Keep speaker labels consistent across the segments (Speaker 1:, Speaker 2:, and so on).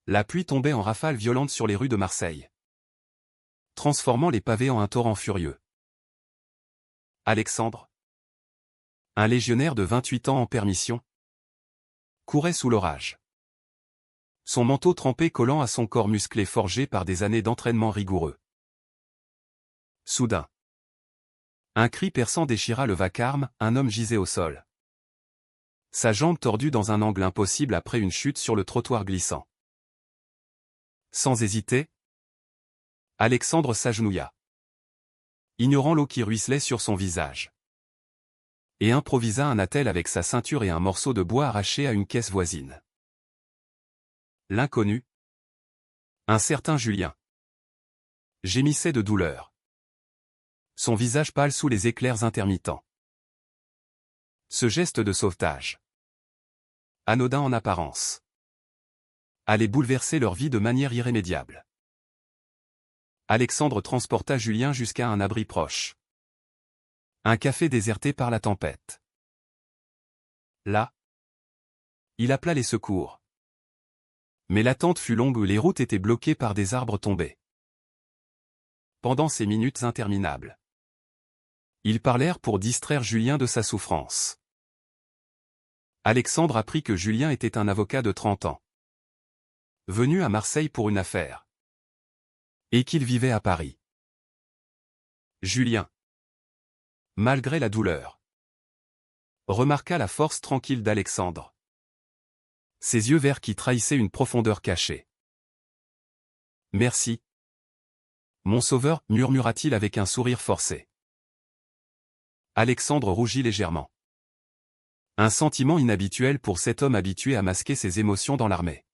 Speaker 1: La pluie tombait en rafales violentes sur les rues de Marseille, transformant les pavés en un torrent furieux. Alexandre, un légionnaire de 28 ans en permission, courait sous l'orage. Son manteau trempé collant à son corps musclé forgé par des années d'entraînement rigoureux. Soudain, un cri perçant déchira le vacarme, un homme gisait au sol. Sa jambe tordue dans un angle impossible après une chute sur le trottoir glissant. Sans hésiter, Alexandre s'agenouilla, ignorant l'eau qui ruisselait sur son visage, et improvisa un attelle avec sa ceinture et un morceau de bois arraché à une caisse voisine. L'inconnu, un certain Julien, gémissait de douleur, son visage pâle sous les éclairs intermittents. Ce geste de sauvetage, anodin en apparence, allait bouleverser leur vie de manière irrémédiable. Alexandre transporta Julien jusqu'à un abri proche. Un café déserté par la tempête. Là, il appela les secours. Mais l'attente fut longue où les routes étaient bloquées par des arbres tombés. Pendant ces minutes interminables, ils parlèrent pour distraire Julien de sa souffrance. Alexandre apprit que Julien était un avocat de 30 ans, venu à Marseille pour une affaire, et qu'il vivait à Paris. Julien, malgré la douleur, remarqua la force tranquille d'Alexandre. Ses yeux verts qui trahissaient une profondeur cachée. « Merci, mon sauveur, murmura-t-il avec un sourire forcé. Alexandre rougit légèrement. Un sentiment inhabituel pour cet homme habitué à masquer ses émotions dans l'armée.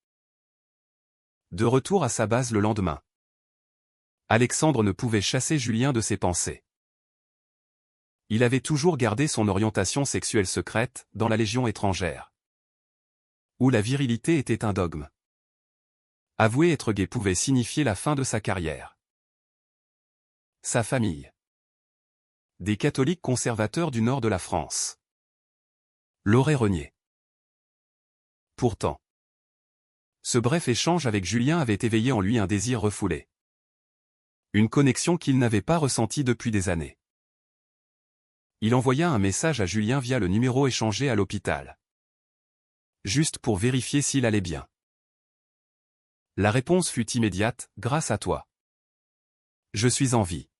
Speaker 1: De retour à sa base le lendemain, Alexandre ne pouvait chasser Julien de ses pensées. Il avait toujours gardé son orientation sexuelle secrète, dans la Légion étrangère, où la virilité était un dogme. Avouer être gay pouvait signifier la fin de sa carrière. Sa famille. Des catholiques conservateurs du nord de la France l'aurait renié. Pourtant, ce bref échange avec Julien avait éveillé en lui un désir refoulé. Une connexion qu'il n'avait pas ressentie depuis des années. Il envoya un message à Julien via le numéro échangé à l'hôpital. Juste pour vérifier s'il allait bien. La réponse fut immédiate, grâce à toi. Je suis en vie.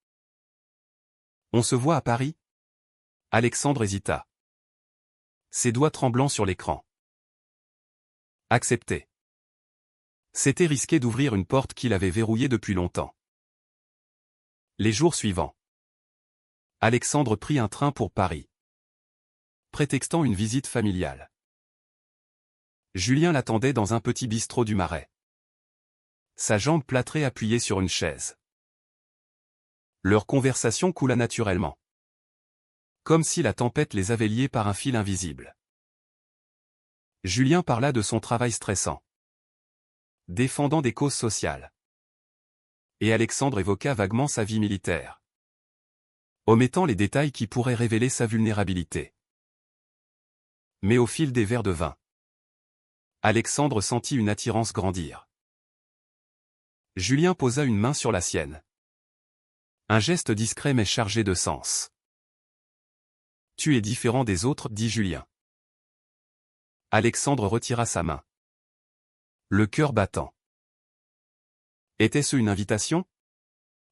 Speaker 1: On se voit à Paris? Alexandre hésita. Ses doigts tremblants sur l'écran. Accepté. C'était risqué d'ouvrir une porte qu'il avait verrouillée depuis longtemps. Les jours suivants, Alexandre prit un train pour Paris, prétextant une visite familiale. Julien l'attendait dans un petit bistrot du Marais. Sa jambe plâtrée appuyée sur une chaise. Leur conversation coula naturellement. Comme si la tempête les avait liés par un fil invisible. Julien parla de son travail stressant, défendant des causes sociales. Et Alexandre évoqua vaguement sa vie militaire, omettant les détails qui pourraient révéler sa vulnérabilité. Mais au fil des verres de vin, Alexandre sentit une attirance grandir. Julien posa une main sur la sienne. Un geste discret mais chargé de sens. « Tu es différent des autres, dit Julien. » Alexandre retira sa main, le cœur battant. Était-ce une invitation?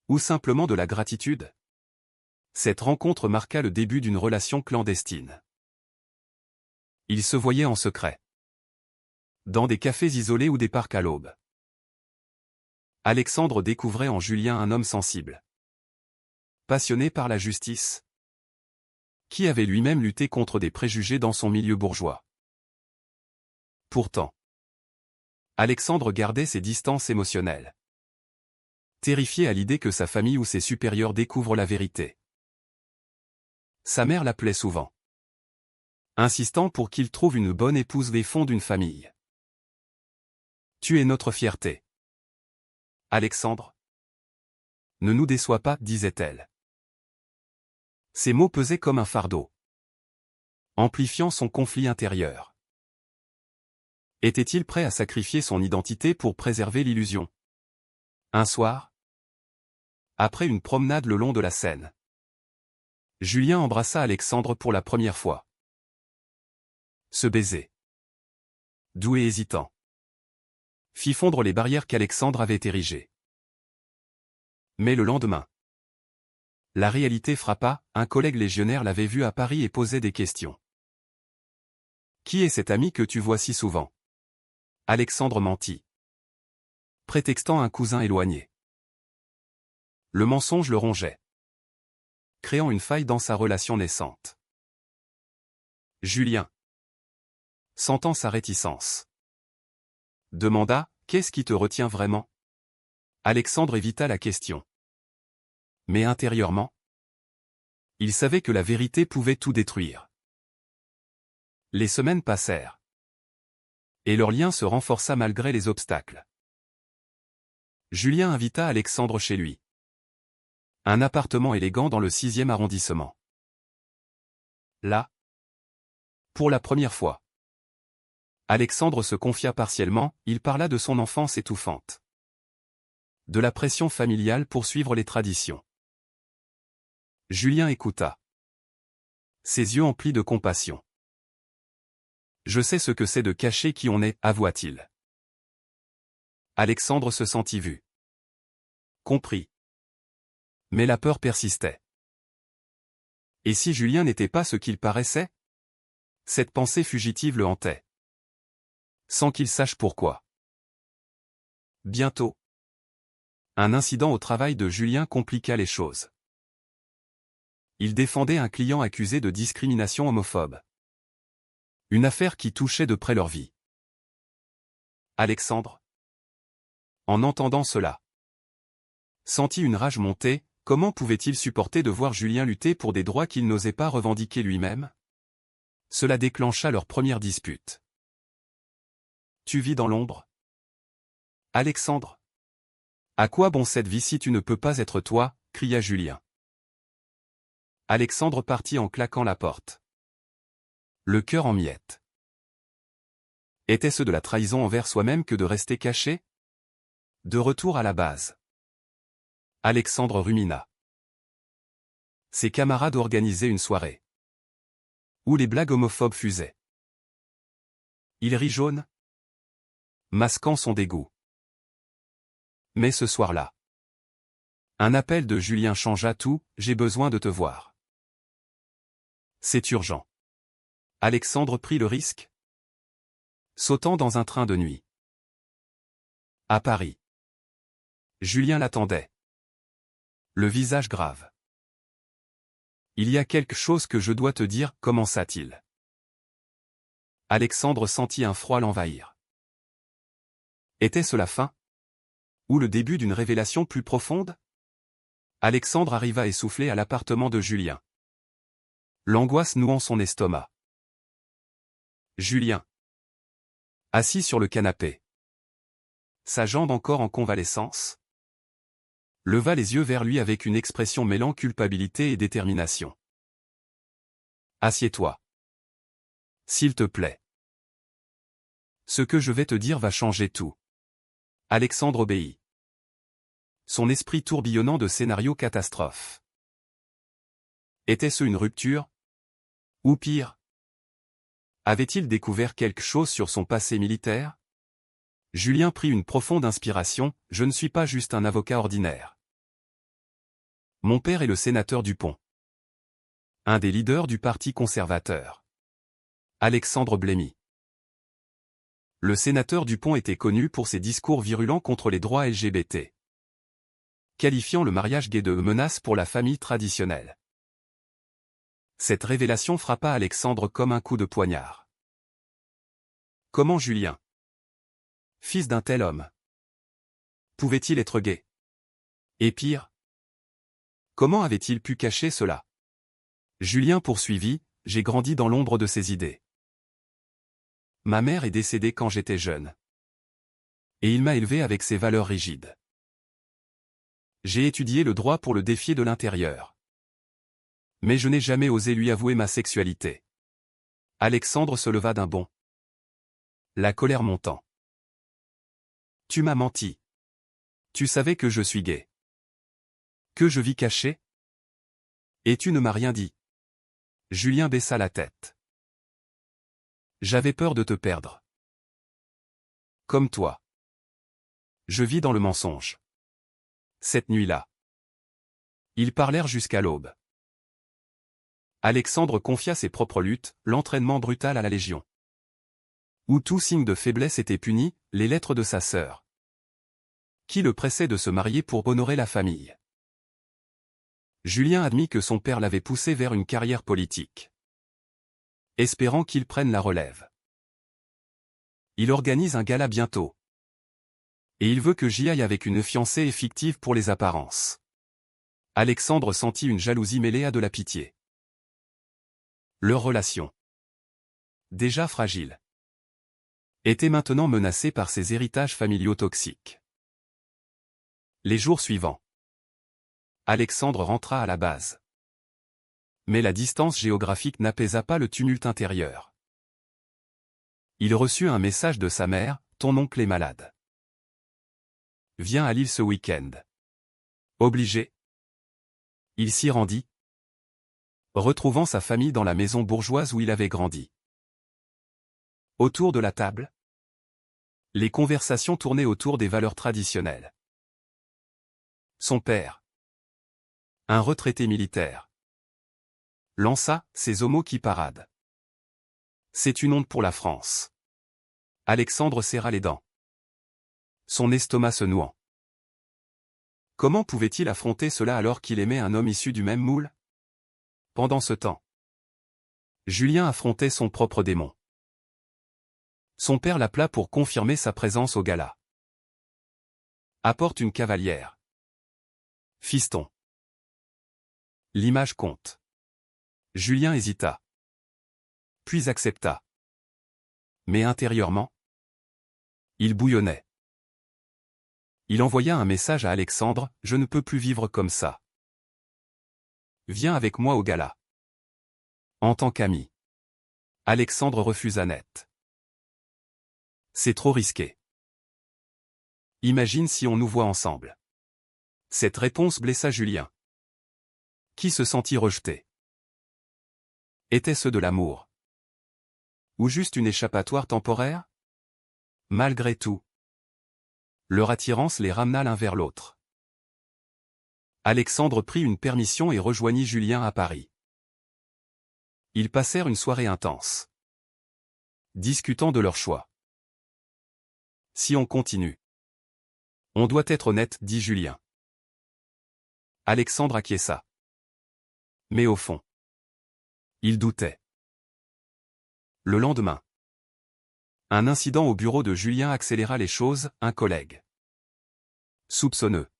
Speaker 1: Ou simplement de la gratitude? Cette rencontre marqua le début d'une relation clandestine. Ils se voyaient en secret, dans des cafés isolés ou des parcs à l'aube. Alexandre découvrait en Julien un homme sensible, passionné par la justice, qui avait lui-même lutté contre des préjugés dans son milieu bourgeois. Pourtant, Alexandre gardait ses distances émotionnelles, terrifié à l'idée que sa famille ou ses supérieurs découvrent la vérité. Sa mère l'appelait souvent, insistant pour qu'il trouve une bonne épouse des fonds d'une famille. « Tu es notre fierté, Alexandre. Ne nous déçois pas, disait-elle. » Ces mots pesaient comme un fardeau, amplifiant son conflit intérieur. Était-il prêt à sacrifier son identité pour préserver l'illusion? Un soir, après une promenade le long de la Seine, Julien embrassa Alexandre pour la première fois. Ce baiser, doux et hésitant, fit fondre les barrières qu'Alexandre avait érigées. Mais le lendemain, la réalité frappa, un collègue légionnaire l'avait vu à Paris et posait des questions. « Qui est cet ami que tu vois si souvent ?» Alexandre mentit, prétextant un cousin éloigné. Le mensonge le rongeait, créant une faille dans sa relation naissante. Julien, sentant sa réticence, demanda « Qu'est-ce qui te retient vraiment ?» Alexandre évita la question. Mais intérieurement, il savait que la vérité pouvait tout détruire. Les semaines passèrent, et leur lien se renforça malgré les obstacles. Julien invita Alexandre chez lui. Un appartement élégant dans le 6e arrondissement. Là, pour la première fois, Alexandre se confia partiellement, il parla de son enfance étouffante. De la pression familiale pour suivre les traditions. Julien écouta. Ses yeux emplis de compassion. « Je sais ce que c'est de cacher qui on est, avoua-t-il. Alexandre se sentit vu. Compris. Mais la peur persistait. Et si Julien n'était pas ce qu'il paraissait? Cette pensée fugitive le hantait. Sans qu'il sache pourquoi. Bientôt, un incident au travail de Julien compliqua les choses. Il défendait un client accusé de discrimination homophobe. Une affaire qui touchait de près leur vie. Alexandre, en entendant cela, sentit une rage monter. Comment pouvait-il supporter de voir Julien lutter pour des droits qu'il n'osait pas revendiquer lui-même? Cela déclencha leur première dispute. Tu vis dans l'ombre? Alexandre. À quoi bon cette vie si tu ne peux pas être toi? Cria Julien. Alexandre partit en claquant la porte. Le cœur en miettes. Était-ce de la trahison envers soi-même que de rester caché? De retour à la base. Alexandre rumina. Ses camarades organisaient une soirée où les blagues homophobes fusaient. Il rit jaune, masquant son dégoût. Mais ce soir-là, un appel de Julien changea tout. J'ai besoin de te voir. C'est urgent. Alexandre prit le risque, sautant dans un train de nuit. À Paris. Julien l'attendait. Le visage grave. Il y a quelque chose que je dois te dire, commença-t-il. Alexandre sentit un froid l'envahir. Était-ce la fin? Ou le début d'une révélation plus profonde? Alexandre arriva essoufflé à l'appartement de Julien. L'angoisse nouant son estomac. Julien, assis sur le canapé, sa jambe encore en convalescence, leva les yeux vers lui avec une expression mêlant culpabilité et détermination. Assieds-toi. S'il te plaît. Ce que je vais te dire va changer tout. Alexandre obéit. Son esprit tourbillonnant de scénarios catastrophes. Était-ce une rupture? Ou pire? Avait-il découvert quelque chose sur son passé militaire? Julien prit une profonde inspiration, je ne suis pas juste un avocat ordinaire. Mon père est le sénateur Dupont. Un des leaders du parti conservateur. Alexandre blêmit. Le sénateur Dupont était connu pour ses discours virulents contre les droits LGBT. Qualifiant le mariage gay de menace pour la famille traditionnelle. Cette révélation frappa Alexandre comme un coup de poignard. Comment Julien, fils d'un tel homme, pouvait-il être gay? Et pire, comment avait-il pu cacher cela? Julien poursuivit, j'ai grandi dans l'ombre de ses idées. Ma mère est décédée quand j'étais jeune. Et il m'a élevé avec ses valeurs rigides. J'ai étudié le droit pour le défier de l'intérieur. Mais je n'ai jamais osé lui avouer ma sexualité. Alexandre se leva d'un bond. la colère montant. Tu m'as menti. Tu savais que je suis gay. Que je vis caché? Et tu ne m'as rien dit. Julien baissa la tête. J'avais peur de te perdre. Comme toi. Je vis dans le mensonge. Cette nuit-là. Ils parlèrent jusqu'à l'aube. Alexandre confia ses propres luttes, l'entraînement brutal à la Légion. Où tout signe de faiblesse était puni, les lettres de sa sœur. Qui le pressait de se marier pour honorer la famille. Julien admit que son père l'avait poussé vers une carrière politique. Espérant qu'il prenne la relève. Il organise un gala bientôt. Et il veut que j'y aille avec une fiancée fictive pour les apparences. Alexandre sentit une jalousie mêlée à de la pitié. Leur relation, déjà fragile, était maintenant menacée par ses héritages familiaux toxiques. Les jours suivants, Alexandre rentra à la base. Mais la distance géographique n'apaisa pas le tumulte intérieur. Il reçut un message de sa mère, « Ton oncle est malade. Viens à Lille ce week-end. » Obligé. Il s'y rendit, retrouvant sa famille dans la maison bourgeoise où il avait grandi. Autour de la table, les conversations tournaient autour des valeurs traditionnelles. Son père, un retraité militaire, lança ces mots qui paradent. C'est une honte pour la France. Alexandre serra les dents, son estomac se nouant. Comment pouvait-il affronter cela alors qu'il aimait un homme issu du même moule? Pendant ce temps, Julien affrontait son propre démon. Son père l'appela pour confirmer sa présence au gala. Apporte une cavalière. Fiston. L'image compte. Julien hésita. Puis accepta. Mais intérieurement, il bouillonnait. Il envoya un message à Alexandre, « Je ne peux plus vivre comme ça. Viens avec moi au gala. » En tant qu'ami. Alexandre refusa net. C'est trop risqué. Imagine si on nous voit ensemble. Cette réponse blessa Julien. Qui se sentit rejeté? Était-ce de l'amour? Ou juste une échappatoire temporaire? Malgré tout, leur attirance les ramena l'un vers l'autre. Alexandre prit une permission et rejoignit Julien à Paris. Ils passèrent une soirée intense, discutant de leur choix. Si on continue, on doit être honnête, dit Julien. Alexandre acquiesça. Mais au fond, il doutait. Le lendemain, un incident au bureau de Julien accéléra les choses, un collègue soupçonneux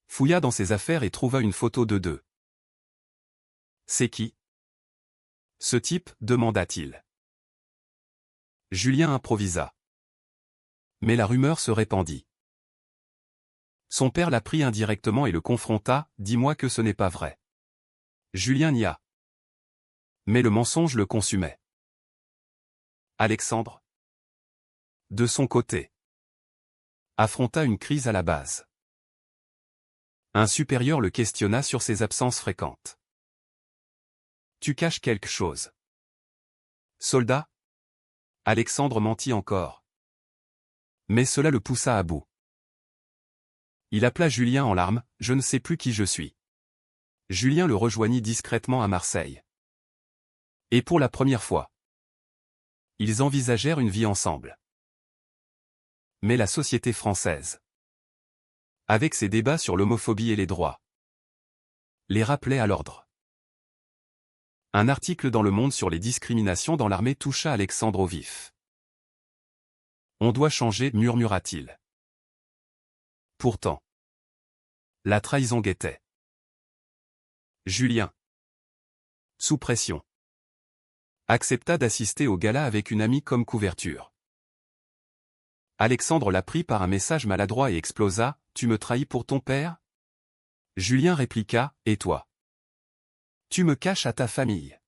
Speaker 1: fouilla dans ses affaires et trouva une photo de deux. C'est qui? Ce type, demanda-t-il. Julien improvisa. Mais la rumeur se répandit. Son père l'apprit indirectement et le confronta, « Dis-moi que ce n'est pas vrai. » Julien nia. Mais le mensonge le consumait. Alexandre, de son côté, affronta une crise à la base. Un supérieur le questionna sur ses absences fréquentes. Tu caches quelque chose. Soldat? Alexandre mentit encore. Mais cela le poussa à bout. Il appela Julien en larmes, je ne sais plus qui je suis. Julien le rejoignit discrètement à Marseille. Et pour la première fois, ils envisagèrent une vie ensemble. Mais la société française, avec ses débats sur l'homophobie et les droits, les rappelait à l'ordre. Un article dans Le Monde sur les discriminations dans l'armée toucha Alexandre au vif. On doit changer, murmura-t-il. Pourtant, la trahison guettait. Julien, sous pression, accepta d'assister au gala avec une amie comme couverture. Alexandre la prit par un message maladroit et explosa, « Tu me trahis pour ton père ?» Julien répliqua, « Et toi ? Tu me caches à ta famille. »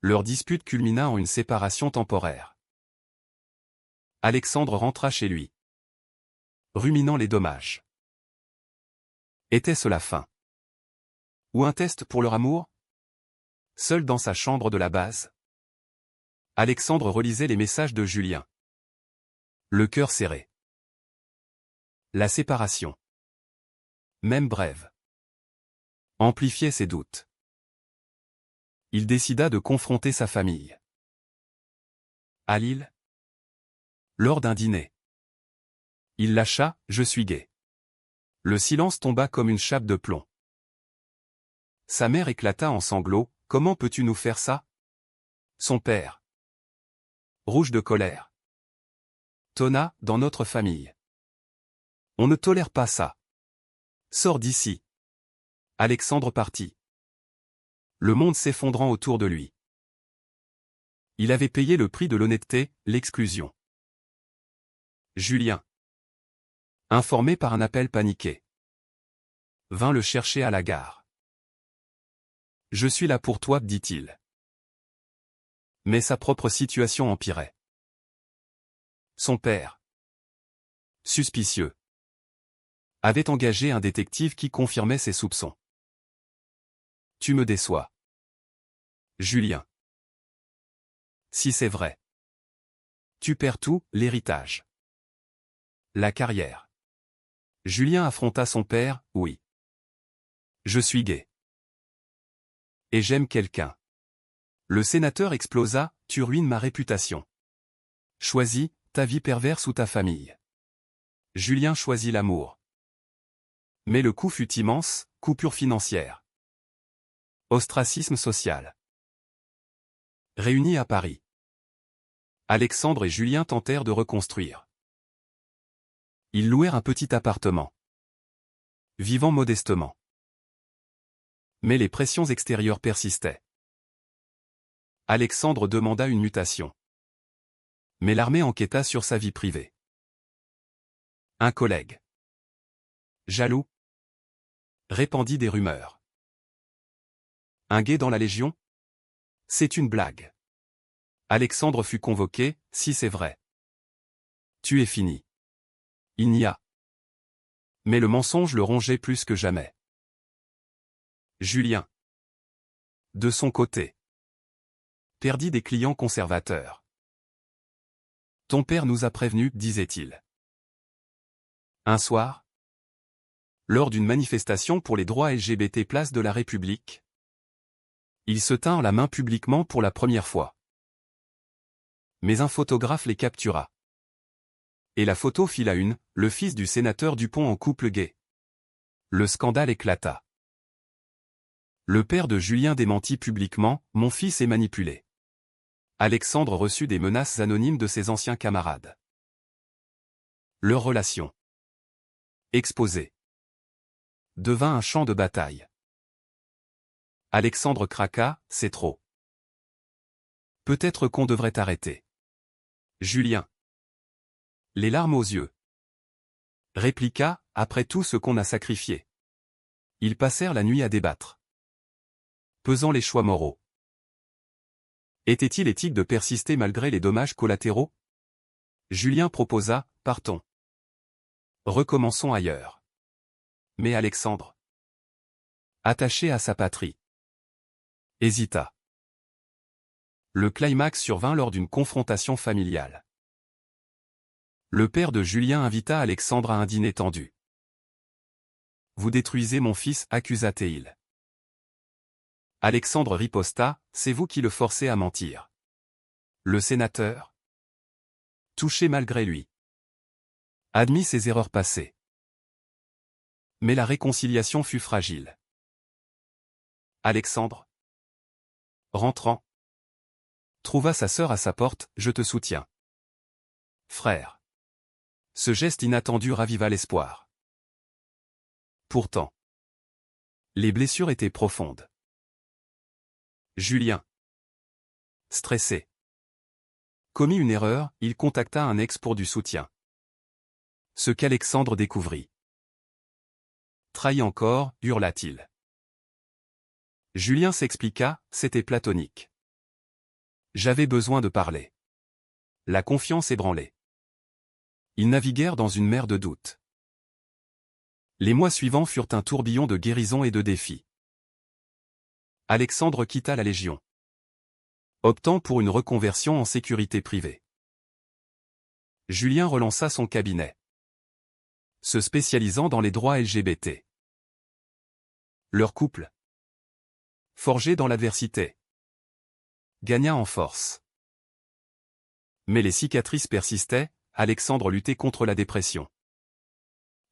Speaker 1: Leur dispute culmina en une séparation temporaire. Alexandre rentra chez lui, ruminant les dommages. Était-ce la fin? Ou un test pour leur amour? Seul dans sa chambre de la base, Alexandre relisait les messages de Julien. Le cœur serré. La séparation, même brève, amplifiait ses doutes. Il décida de confronter sa famille. À Lille, lors d'un dîner, il lâcha « Je suis gay ». Le silence tomba comme une chape de plomb. Sa mère éclata en sanglots. « Comment peux-tu nous faire ça ?» Son père, rouge de colère, tonna « Dans notre famille, on ne tolère pas ça. Sors d'ici. » Alexandre partit, le monde s'effondrant autour de lui. Il avait payé le prix de l'honnêteté, l'exclusion. Julien, informé par un appel paniqué, vint le chercher à la gare. « Je suis là pour toi », dit-il. Mais sa propre situation empirait. Son père, suspicieux, avait engagé un détective qui confirmait ses soupçons. « Tu me déçois, Julien. Si c'est vrai, tu perds tout, l'héritage, la carrière. » Julien affronta son père. « Oui. Je suis gay. Et j'aime quelqu'un. » Le sénateur explosa. « Tu ruines ma réputation. Choisis, ta vie perverse ou ta famille. » Julien choisit l'amour. Mais le coût fut immense, coupure financière. Ostracisme social. Réunis à Paris, Alexandre et Julien tentèrent de reconstruire. Ils louèrent un petit appartement, vivant modestement. Mais les pressions extérieures persistaient. Alexandre demanda une mutation. Mais l'armée enquêta sur sa vie privée. Un collègue, jaloux, répandit des rumeurs. Un gay dans la Légion? C'est une blague. Alexandre fut convoqué. « Si c'est vrai, tu es fini. » Il n'y a. Mais le mensonge le rongeait plus que jamais. Julien, de son côté, perdit des clients conservateurs. « Ton père nous a prévenus », disait-il. Un soir, lors d'une manifestation pour les droits LGBT place de la République, ils se tinrent la main publiquement pour la première fois. Mais un photographe les captura. Et la photo fit la une, le fils du sénateur Dupont en couple gay. Le scandale éclata. Le père de Julien démentit publiquement « Mon fils est manipulé ». Alexandre reçut des menaces anonymes de ses anciens camarades. Leur relation, exposée, devint un champ de bataille. Alexandre craqua « C'est trop. Peut-être qu'on devrait arrêter. » Julien, les larmes aux yeux, répliqua « Après tout ce qu'on a sacrifié. » Ils passèrent la nuit à débattre, pesant les choix moraux. Était-il éthique de persister malgré les dommages collatéraux? Julien proposa « Partons. Recommençons ailleurs. » Mais Alexandre, attaché à sa patrie, hésita. Le climax survint lors d'une confrontation familiale. Le père de Julien invita Alexandre à un dîner tendu. « Vous détruisez mon fils » accusa-t-il. Alexandre riposta « C'est vous qui le forcez à mentir. » Le sénateur, touché malgré lui, admit ses erreurs passées. Mais la réconciliation fut fragile. Alexandre, rentrant, trouva sa sœur à sa porte « Je te soutiens. Frère. » Ce geste inattendu raviva l'espoir. Pourtant, les blessures étaient profondes. Julien, stressé, commit une erreur, il contacta un ex pour du soutien. Ce qu'Alexandre découvrit. Trahi encore, hurla-t-il. Julien s'expliqua, c'était platonique. J'avais besoin de parler. La confiance ébranlée. Ils naviguèrent dans une mer de doute. Les mois suivants furent un tourbillon de guérison et de défis. Alexandre quitta la Légion, optant pour une reconversion en sécurité privée. Julien relança son cabinet, se spécialisant dans les droits LGBT. Leur couple, forgé dans l'adversité, gagna en force. Mais les cicatrices persistaient, Alexandre luttait contre la dépression,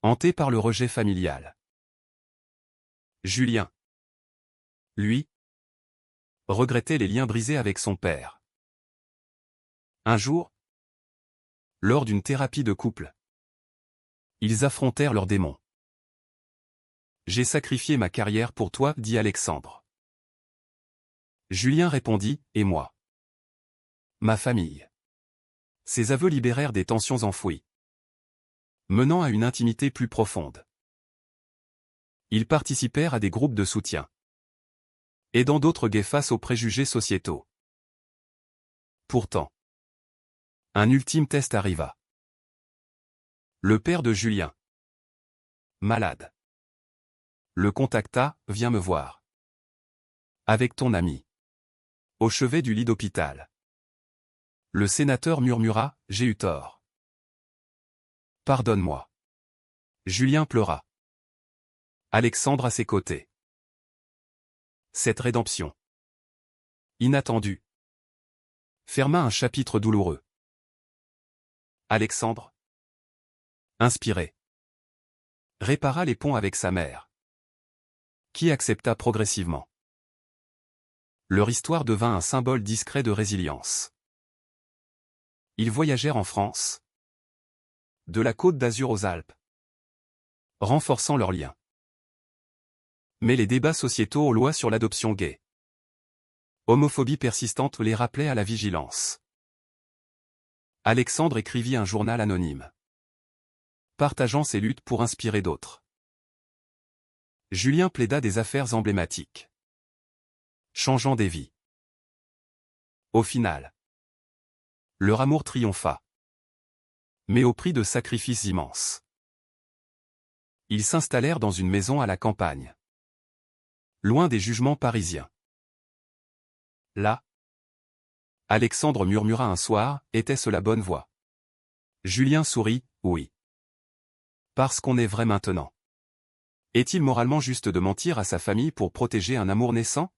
Speaker 1: hanté par le rejet familial. Julien, lui, regrettait les liens brisés avec son père. Un jour, lors d'une thérapie de couple, ils affrontèrent leurs démons. « J'ai sacrifié ma carrière pour toi, dit Alexandre. » Julien répondit, « Et moi ? Ma famille. » Ces aveux libérèrent des tensions enfouies, menant à une intimité plus profonde. Ils participèrent à des groupes de soutien, aidant d'autres gays face aux préjugés sociétaux. Pourtant, un ultime test arriva. Le père de Julien, malade, le contacta, « Viens me voir. Avec ton ami. » Au chevet du lit d'hôpital. Le sénateur murmura, « J'ai eu tort. Pardonne-moi. » Julien pleura. Alexandre à ses côtés. Cette rédemption, inattendue, ferma un chapitre douloureux. Alexandre, inspiré, répara les ponts avec sa mère, qui accepta progressivement. Leur histoire devint un symbole discret de résilience. Ils voyagèrent en France, de la Côte d'Azur aux Alpes, renforçant leurs liens. Mais les débats sociétaux aux lois sur l'adoption gay, homophobie persistante les rappelaient à la vigilance. Alexandre écrivit un journal anonyme, partageant ses luttes pour inspirer d'autres. Julien plaida des affaires emblématiques, changeant des vies. Au final, leur amour triompha, mais au prix de sacrifices immenses. Ils s'installèrent dans une maison à la campagne, loin des jugements parisiens. Là, Alexandre murmura un soir, « Était-ce la bonne voie ?» Julien sourit, « Oui. Parce qu'on est vrai maintenant. Est-il moralement juste de mentir à sa famille pour protéger un amour naissant ?